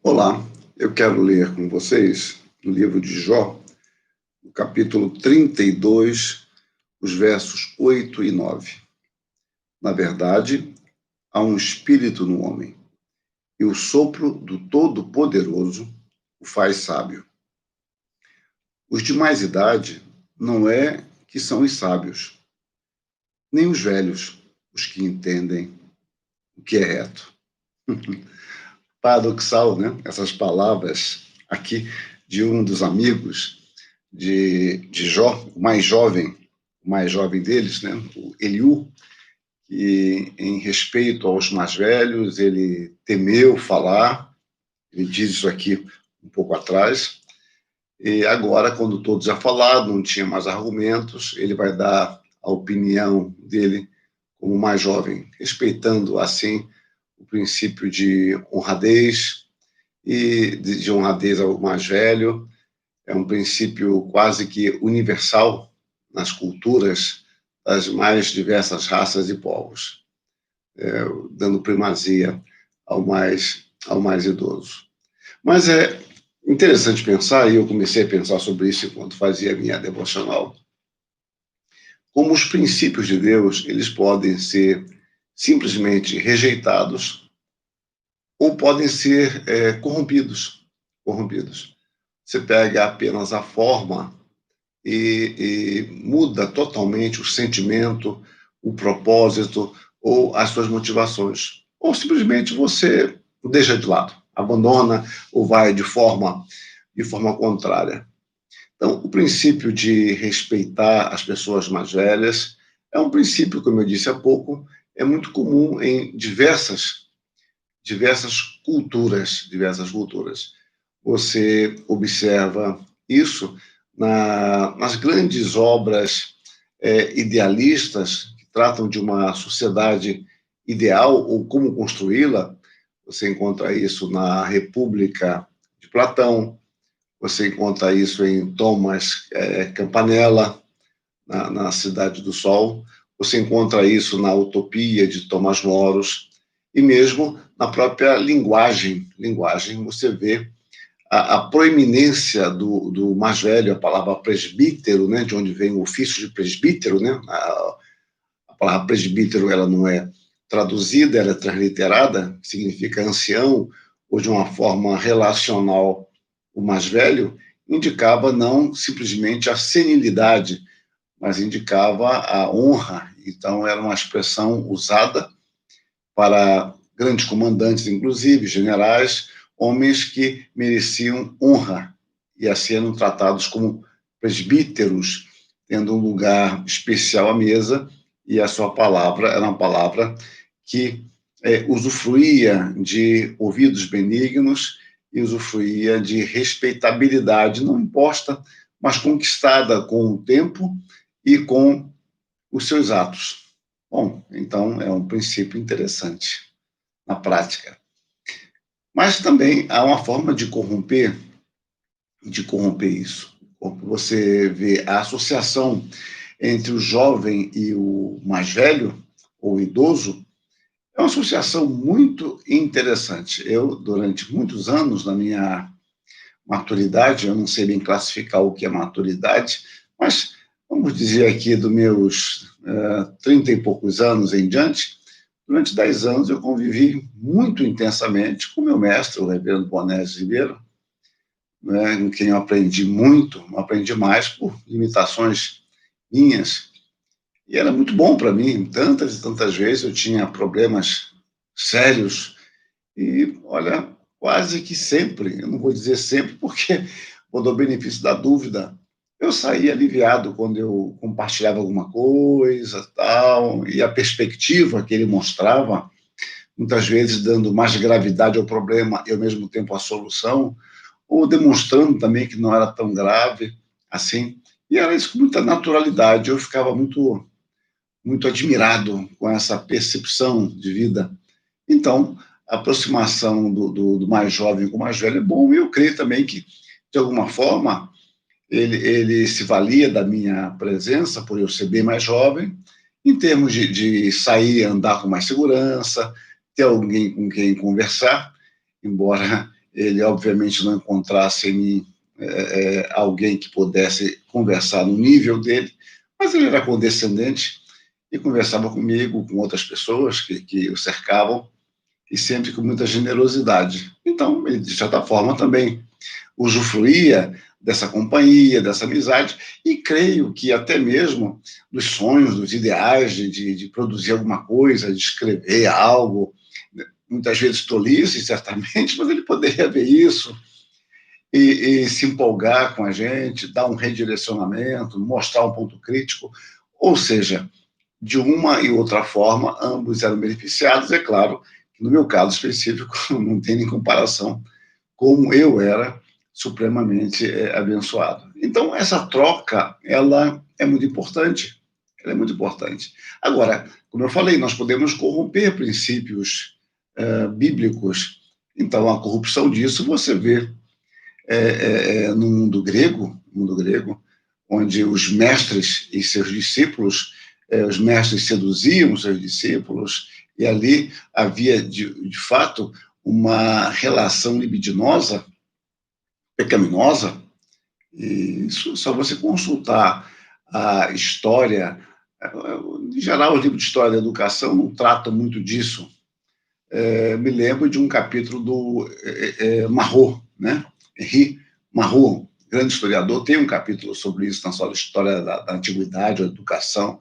Olá, eu quero ler com vocês no livro de Jó, o capítulo 32, os versos 8 e 9. Na verdade, há um espírito no homem, e o sopro do Todo-Poderoso o faz sábio. Os de mais idade não é que são os sábios, nem os velhos, os que entendem o que é reto. Paradoxal, né? Essas palavras aqui de um dos amigos de Jó, o mais jovem deles, né? O Eliú, que em respeito aos mais velhos, ele temeu falar, ele diz isso aqui um pouco atrás, e agora, quando todos já falaram, não tinha mais argumentos, ele vai dar a opinião dele como mais jovem, respeitando, assim, o princípio de honradez e de honradez ao mais velho. É um princípio quase que universal nas culturas das mais diversas raças e povos, dando primazia ao mais idoso. Mas é interessante pensar, e eu comecei a pensar sobre isso enquanto fazia a minha devocional, como os princípios de Deus, eles podem ser simplesmente rejeitados ou podem ser corrompidos. Você pega apenas a forma e muda totalmente o sentimento, o propósito ou as suas motivações. Ou simplesmente você o deixa de lado, abandona ou vai de forma contrária. Então, o princípio de respeitar as pessoas mais velhas é um princípio, como eu disse há pouco, é muito comum em diversas culturas. Você observa isso nas grandes obras idealistas que tratam de uma sociedade ideal ou como construí-la. Você encontra isso na República de Platão, você encontra isso em Thomas Campanella, na Cidade do Sol, você encontra isso na Utopia de Tomás Moros, e mesmo na própria linguagem você vê a proeminência do mais velho, a palavra presbítero, né, de onde vem o ofício de presbítero, né, a palavra presbítero ela não é traduzida, ela é transliterada, significa ancião, ou de uma forma relacional, o mais velho, indicava não simplesmente a senilidade, mas indicava a honra. Então, era uma expressão usada para grandes comandantes, inclusive generais, homens que mereciam honra e assim eram tratados como presbíteros, tendo um lugar especial à mesa, e a sua palavra era uma palavra que usufruía de ouvidos benignos e usufruía de respeitabilidade não imposta, mas conquistada com o tempo e com os seus atos. Bom, então é um princípio interessante na prática. Mas também há uma forma de corromper isso. Você vê a associação entre o jovem e o mais velho, ou idoso, é uma associação muito interessante. Eu, durante muitos anos, na minha maturidade, eu não sei bem classificar o que é maturidade, mas vamos dizer aqui dos meus 30 e poucos anos em diante, durante 10 anos eu convivi muito intensamente com meu mestre, o reverendo Bonésio Ribeiro, né, com quem eu aprendi muito, aprendi mais por limitações minhas, e era muito bom para mim. Tantas e tantas vezes eu tinha problemas sérios, e olha, quase que sempre, eu não vou dizer sempre, porque vou dar o benefício da dúvida, eu saía aliviado quando eu compartilhava alguma coisa, tal, e a perspectiva que ele mostrava, muitas vezes dando mais gravidade ao problema e ao mesmo tempo a solução, ou demonstrando também que não era tão grave assim, e era isso com muita naturalidade. Eu ficava muito admirado com essa percepção de vida. Então, a aproximação do mais jovem com o mais velho é bom, e eu creio também que, de alguma forma, ele se valia da minha presença, por eu ser bem mais jovem, em termos de sair, andar com mais segurança, ter alguém com quem conversar, embora ele obviamente não encontrasse em mim alguém que pudesse conversar no nível dele, mas ele era condescendente e conversava comigo, com outras pessoas que o cercavam, e sempre com muita generosidade. Então, ele, de certa forma, também usufruía dessa companhia, dessa amizade, e creio que até mesmo dos sonhos, dos ideais de produzir alguma coisa, de escrever algo, muitas vezes tolice, certamente, mas ele poderia ver isso e se empolgar com a gente, dar um redirecionamento, mostrar um ponto crítico, ou seja, de uma e outra forma, ambos eram beneficiados, é claro, que no meu caso específico, não tem nem comparação, como eu era supremamente abençoado. Então, essa troca, ela é muito importante, ela é muito importante. Agora, como eu falei, nós podemos corromper princípios bíblicos, então a corrupção disso você vê no mundo grego, onde os mestres e seus discípulos, os mestres seduziam os seus discípulos, e ali havia, de fato, uma relação libidinosa, pecaminosa, e isso só você consultar a história, em geral, os livros de história da educação não tratam muito disso. Me lembro de um capítulo do Marot, né? Henri Marot, grande historiador, tem um capítulo sobre isso na sua história da antiguidade, a educação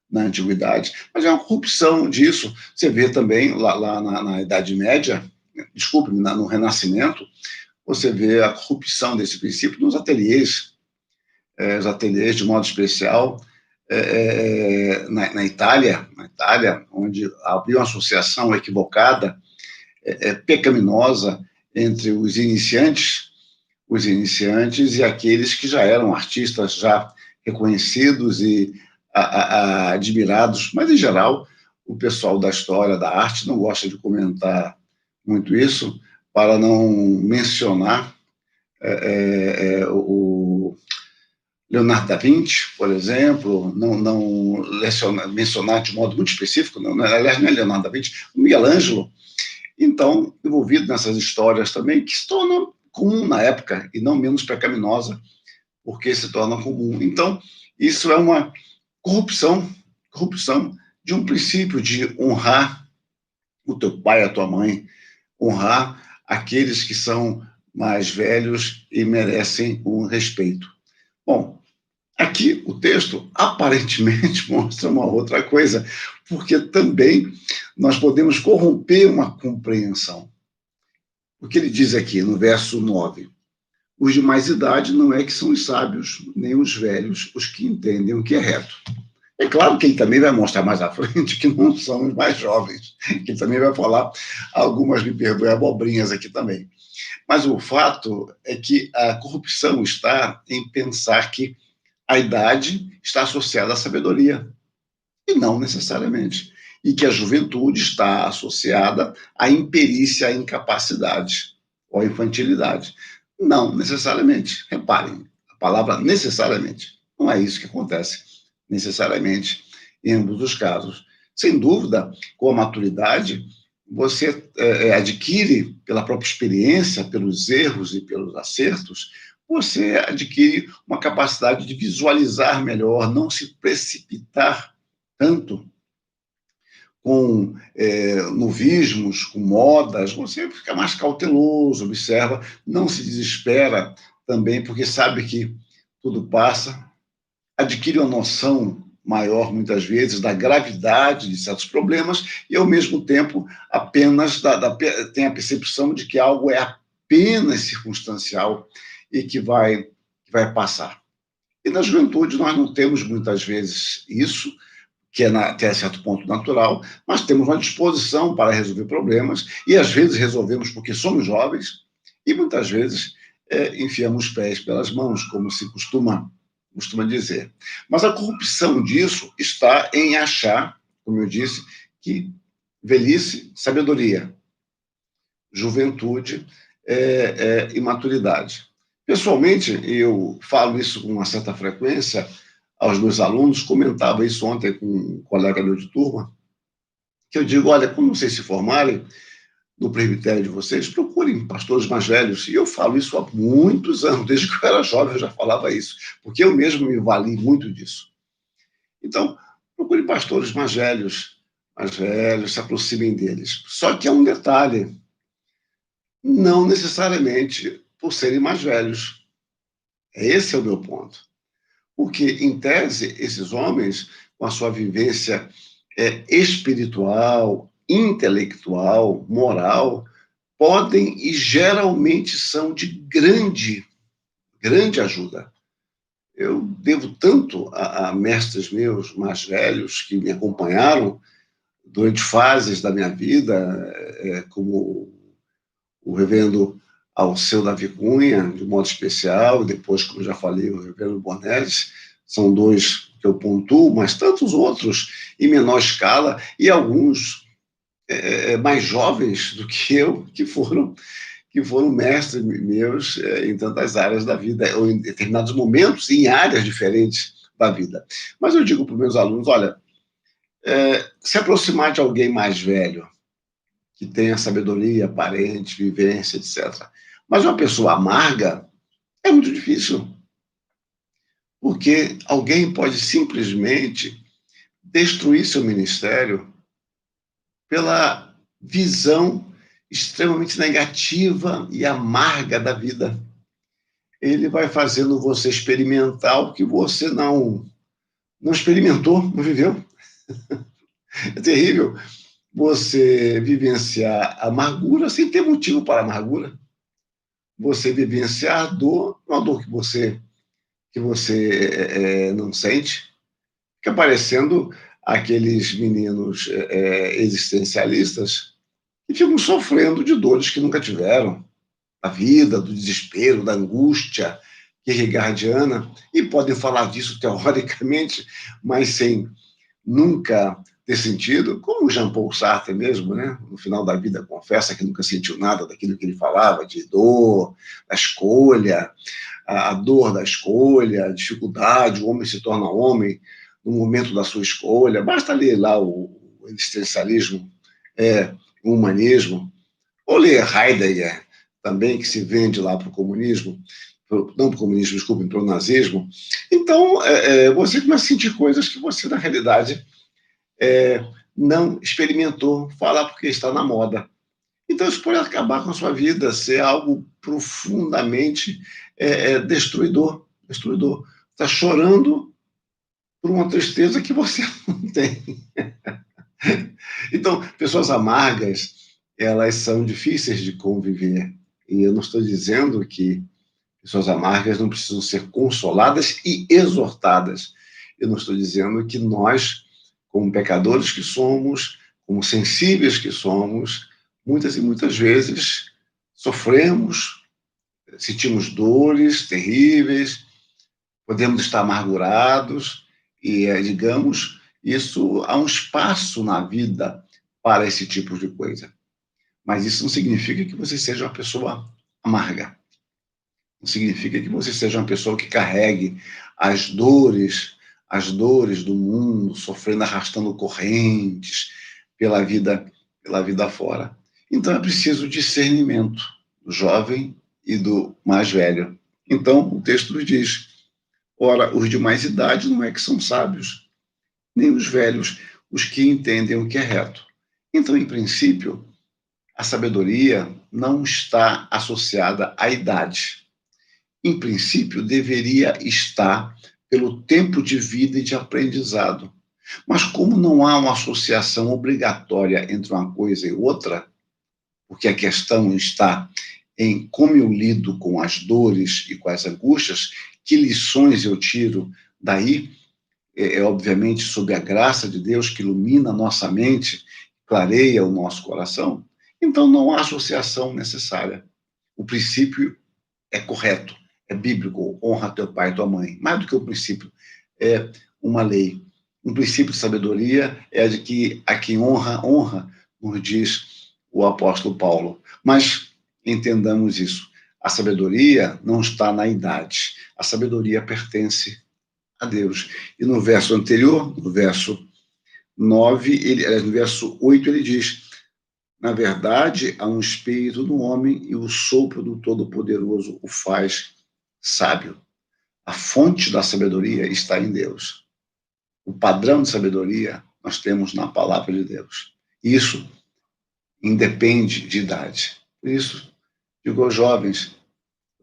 na antiguidade, mas é uma corrupção disso. Você vê também lá na Idade Média, desculpe, no Renascimento, você vê a corrupção desse princípio nos ateliês, os ateliês de modo especial, na Itália, onde havia uma associação equivocada, pecaminosa entre os iniciantes e aqueles que já eram artistas já reconhecidos e admirados, mas, em geral, o pessoal da história, da arte, não gosta de comentar muito isso, para não mencionar o Leonardo da Vinci, por exemplo, não mencionar de modo muito específico, aliás, não é Leonardo da Vinci, o Miguel Ângelo, então, envolvido nessas histórias também, que se tornam comum na época, e não menos pecaminosa, porque se torna comum. Então, isso é uma corrupção de um princípio de honrar o teu pai, a tua mãe, honrar aqueles que são mais velhos e merecem um respeito. Bom, aqui o texto aparentemente mostra uma outra coisa, porque também nós podemos corromper uma compreensão. O que ele diz aqui no verso 9: os de mais idade não é que são os sábios, nem os velhos, os que entendem o que é reto. É claro que ele também vai mostrar mais à frente que não são os mais jovens, que ele também vai falar algumas, me perdoem, abobrinhas aqui também. Mas o fato é que a corrupção está em pensar que a idade está associada à sabedoria, e não necessariamente. E que a juventude está associada à imperícia, à incapacidade ou à infantilidade. Não necessariamente. Reparem, a palavra necessariamente. Não é isso que acontece necessariamente em ambos os casos. Sem dúvida, com a maturidade, você adquire, pela própria experiência, pelos erros e pelos acertos, você adquire uma capacidade de visualizar melhor, não se precipitar tanto com novismos, com modas, você fica mais cauteloso, observa, não se desespera também, porque sabe que tudo passa, adquire uma noção maior, muitas vezes, da gravidade de certos problemas e, ao mesmo tempo, apenas tem a percepção de que algo é apenas circunstancial e que vai passar. E na juventude nós não temos, muitas vezes, isso, que é até certo ponto natural, mas temos uma disposição para resolver problemas e, às vezes, resolvemos porque somos jovens e, muitas vezes, enfiamos os pés pelas mãos, como se costuma dizer. Mas a corrupção disso está em achar, como eu disse, que velhice, sabedoria, juventude e maturidade. Pessoalmente, eu falo isso com uma certa frequência aos meus alunos, comentava isso ontem com um colega meu de turma, que eu digo, olha, quando vocês se formarem, no presbitério de vocês, procurem pastores mais velhos. E eu falo isso há muitos anos, desde que eu era jovem eu já falava isso, porque eu mesmo me vali muito disso. Então, procurem pastores mais velhos, se aproximem deles. Só que há um detalhe, não necessariamente por serem mais velhos. Esse é o meu ponto. Porque, em tese, esses homens, com a sua vivência espiritual, intelectual, moral, podem e geralmente são de grande ajuda. Eu devo tanto a mestres meus mais velhos que me acompanharam durante fases da minha vida, como o reverendo Alceu Davi Cunha, de modo especial, e depois, como já falei, o reverendo Bonelis, são dois que eu pontuo, mas tantos outros em menor escala, e alguns mais jovens do que eu, que foram mestres meus em tantas áreas da vida, ou em determinados momentos, em áreas diferentes da vida. Mas eu digo para os meus alunos, olha, se aproximar de alguém mais velho, que tenha sabedoria, aparente, vivência, etc. Mas uma pessoa amarga é muito difícil, porque alguém pode simplesmente destruir seu ministério pela visão extremamente negativa e amarga da vida. Ele vai fazendo você experimentar o que você não experimentou, não viveu. É terrível você vivenciar amargura sem ter motivo para amargura. Você vivenciar a dor, uma dor que você não sente. Fica parecendo aqueles meninos existencialistas que ficam sofrendo de dores que nunca tiveram, da vida, do desespero, da angústia kierkegaardiana, e podem falar disso teoricamente, mas sem nunca ter sentido, como o Jean-Paul Sartre mesmo, né? No final da vida confessa que nunca sentiu nada daquilo que ele falava, de dor, da escolha, a dor da escolha, a dificuldade, o homem se torna homem no momento da sua escolha. Basta ler lá o existencialismo, o humanismo, ou ler Heidegger, também, que se vende lá para o comunismo, não para o comunismo, desculpe, para o nazismo. Então, você começa a sentir coisas que você, na realidade, não experimentou, falar porque está na moda. Então, isso pode acabar com a sua vida, ser algo profundamente destruidor. Destruidor. Está chorando por uma tristeza que você não tem. Então, pessoas amargas, elas são difíceis de conviver. E eu não estou dizendo que pessoas amargas não precisam ser consoladas e exortadas. Eu não estou dizendo que nós, como pecadores que somos, como sensíveis que somos, muitas e muitas vezes sofremos, sentimos dores terríveis, podemos estar amargurados e, digamos, isso há um espaço na vida para esse tipo de coisa. Mas isso não significa que você seja uma pessoa amarga. Não significa que você seja uma pessoa que carregue as dores do mundo, sofrendo, arrastando correntes pela vida fora. Então é preciso discernimento do jovem e do mais velho. Então o texto nos diz: ora, os de mais idade não é que são sábios, nem os velhos, os que entendem o que é reto. Então, em princípio, a sabedoria não está associada à idade. Em princípio, deveria estar pelo tempo de vida e de aprendizado. Mas como não há uma associação obrigatória entre uma coisa e outra, porque a questão está em como eu lido com as dores e com as angústias, que lições eu tiro daí, obviamente sob a graça de Deus que ilumina a nossa mente, clareia o nosso coração, então não há associação necessária. O princípio é correto, é bíblico, honra teu pai e tua mãe. Mais do que o princípio, é uma lei. Um princípio de sabedoria é de que a quem honra, honra, nos diz o apóstolo Paulo. Mas entendamos isso. A sabedoria não está na idade. A sabedoria pertence a Deus. E no verso anterior, no verso 9, no verso 8, ele diz: Na verdade, há um espírito no homem e o sopro do Todo-Poderoso o faz sábio. A fonte da sabedoria está em Deus. O padrão de sabedoria nós temos na palavra de Deus. Isso independe de idade. Por isso, digo aos jovens,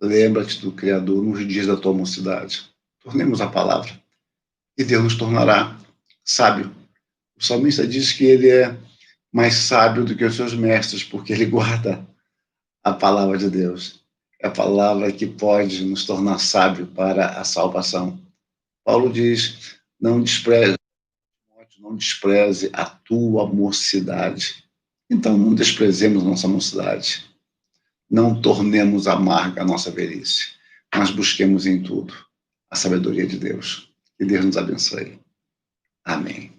lembra-te do Criador nos dias da tua mocidade. Tornemos a palavra e Deus nos tornará sábio. O salmista diz que ele é mais sábio do que os seus mestres, porque ele guarda a palavra de Deus. É a palavra que pode nos tornar sábio para a salvação. Paulo diz, não despreze a tua mocidade. Então, não desprezemos nossa mocidade. Não tornemos amarga a nossa velhice, mas busquemos em tudo a sabedoria de Deus. Que Deus nos abençoe. Amém.